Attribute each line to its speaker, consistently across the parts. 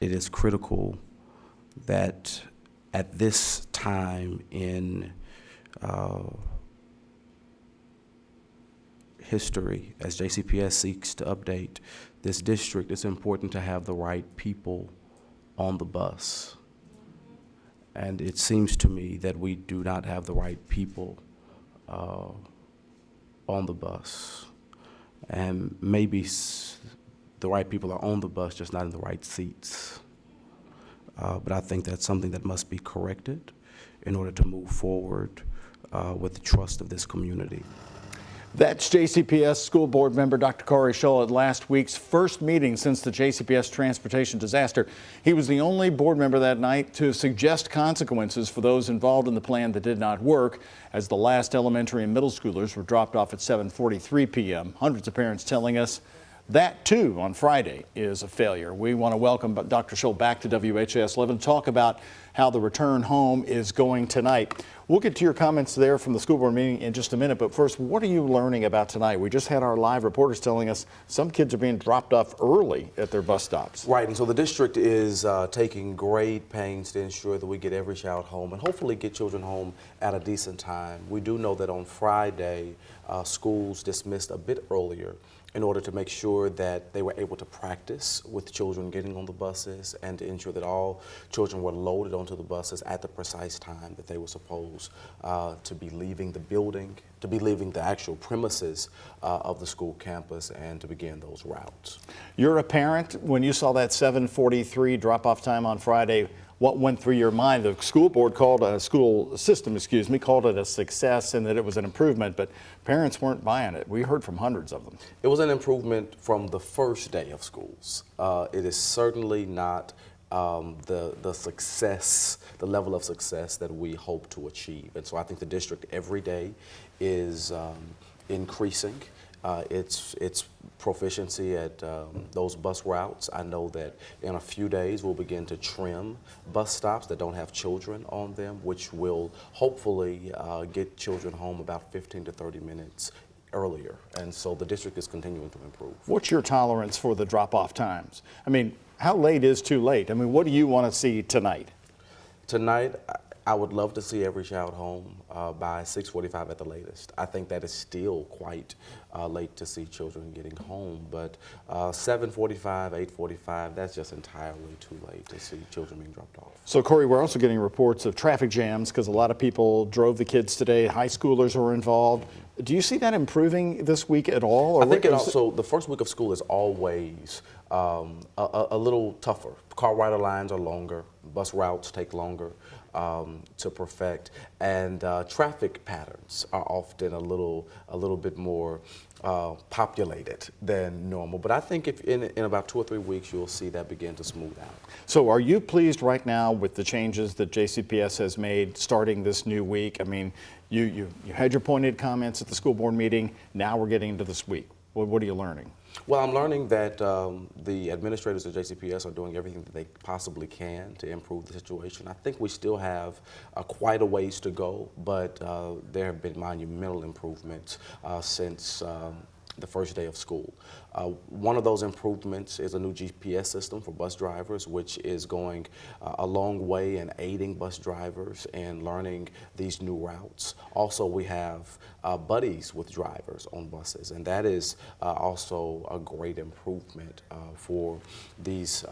Speaker 1: it is critical that at this time in history, as JCPS seeks to update this district, it's important to have the right people on the bus. And it seems to me that we do not have the right people on the bus. And maybe the right people are on the bus, just not in the right seats. But I think that's something that must be corrected in order to move forward with the trust of this community.
Speaker 2: That's JCPS School Board member Dr. Corrie Shull at last week's first meeting since the JCPS transportation disaster. He was the only board member that night to suggest consequences for those involved in the plan that did not work, as the last elementary and middle schoolers were dropped off at 7:43 p.m. Hundreds of parents telling us that, too, on Friday is a failure. We want to welcome Dr. Shull back to WHAS 11 to talk about how the return home is going tonight. We'll get to your comments there from the school board meeting in just a minute, but first, what are you learning about tonight? We just had our live reporters telling us some kids are being dropped off early at their bus stops.
Speaker 1: Right, and so the district is taking great pains to ensure that we get every child home and hopefully get children home at a decent time. We do know that on Friday, schools dismissed a bit earlier in order to make sure that they were able to practice with children getting on the buses and to ensure that all children were loaded onto the buses at the precise time that they were supposed to be leaving the building, to be leaving the actual premises of the school campus and to begin those routes.
Speaker 2: You're a parent. When you saw that 7:43 drop-off time on Friday, what went through your mind? The school board called called it a success and that it was an improvement, but parents weren't buying it. We heard from hundreds of them.
Speaker 1: It was an improvement from the first day of schools. It is certainly not the success, the level of success that we hope to achieve. And so I think the district every day is increasing its proficiency at those bus routes. I know that in a few days we'll begin to trim bus stops that don't have children on them, which will hopefully get children home about 15 to 30 minutes earlier. And so the district is continuing to improve.
Speaker 2: What's your tolerance for the drop-off times? I mean, how late is too late? I mean, what do you want to see tonight?
Speaker 1: Tonight, I would love to see every child home by 6:45 at the latest. I think that is still quite late to see children getting home, but 7:45, 8:45, that's just entirely too late to see children being dropped off.
Speaker 2: So, Corrie, we're also getting reports of traffic jams because a lot of people drove the kids today. High schoolers were involved. Do you see that improving this week at all? Or
Speaker 1: I think the first week of school is always a little tougher. Car rider lines are longer, bus routes take longer to perfect, and traffic patterns are often a little bit more populated than normal. But I think if in about 2 or 3 weeks you'll see that begin to smooth out.
Speaker 2: So are you pleased right now with the changes that JCPS has made starting this new week? I mean, you had your pointed comments at the school board meeting. Now we're getting into this week. What are you learning?
Speaker 1: Well, I'm learning that the administrators at JCPS are doing everything that they possibly can to improve the situation. I think we still have quite a ways to go, but there have been monumental improvements since the first day of school. One of those improvements is a new GPS system for bus drivers, which is going a long way in aiding bus drivers in learning these new routes. Also, we have buddies with drivers on buses, and that is also a great improvement for this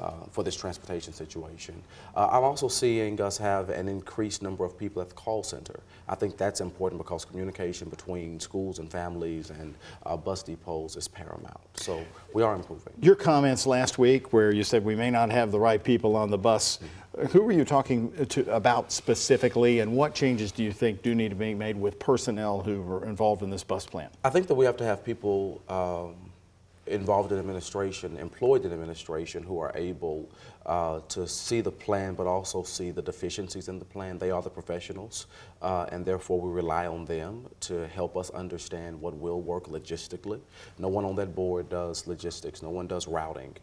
Speaker 1: transportation situation. I'm also seeing us have an increased number of people at the call center. I think that's important because communication between schools and families and bus depots is paramount. So we are improving.
Speaker 2: Your comments last week where you said we may not have the right people on the bus, who were you talking about specifically, and what changes do you think do need to be made with personnel who were involved in this bus plan?
Speaker 1: I think that we have to have people involved in administration, employed in administration, who are able to see the plan but also see the deficiencies in the plan. They are the professionals, and therefore we rely on them to help us understand what will work logistically. No one on that board does logistics. No one does routing.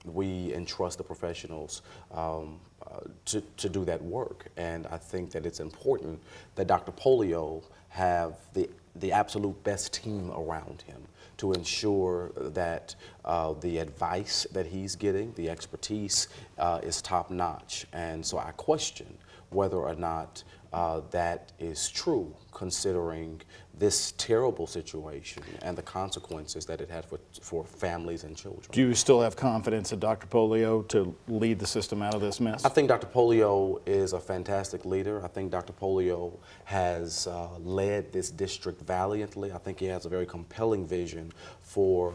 Speaker 1: We entrust the professionals to do that work, and I think that it's important that Dr. Polio have the absolute best team around him to ensure that the advice that he's getting, the expertise, is top notch. And so I question whether or not that is true, considering this terrible situation and the consequences that it had for families and children.
Speaker 2: Do you still have confidence in Dr. Polio to lead the system out of this mess?
Speaker 1: I think Dr. Polio is a fantastic leader. I think Dr. Polio has led this district valiantly. I think he has a very compelling vision for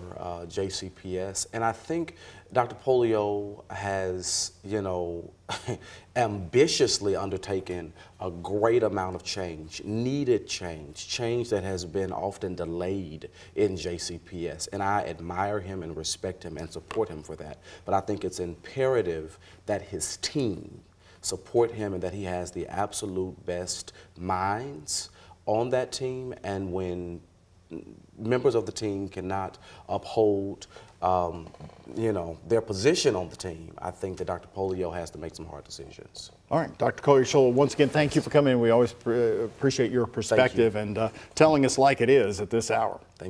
Speaker 1: JCPS. And I think Dr. Polio has, ambitiously undertaken a great amount of change, needed change that has been often delayed in JCPS. And I admire him and respect him and support him for that. But I think it's imperative that his team support him and that he has the absolute best minds on that team. And when members of the team cannot uphold their position on the team, I think that Dr. Polio has to make some hard decisions.
Speaker 2: All right, Dr. Corrie Shull, once again, thank you for coming in. We always appreciate your perspective and telling us like it is at this hour.
Speaker 1: Thank you.